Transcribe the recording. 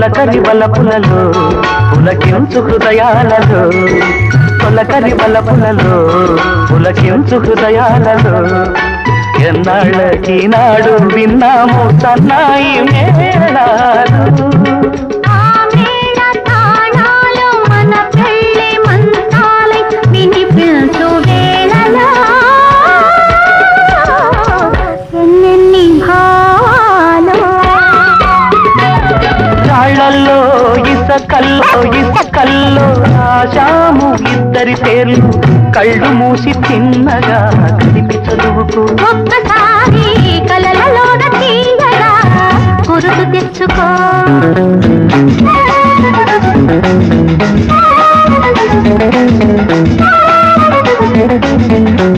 తొలకరి వలపులలో పులకించు హృదయాలలో తొలకరి వలపులలో పులకించు హృదయాలలో ఎన్నాళ్ళకి నాడు విన్నాము సన్నాయి మేళాలు రాళ్ళల్లో ఇసకల్లో రాశాము ఇద్దరి పేర్లు కళ్ళు మూసి తిన్నగా కలిపి చదువుకు ఒక్కసారి కలలలోన తీయగా గురుతు తెచ్చుకో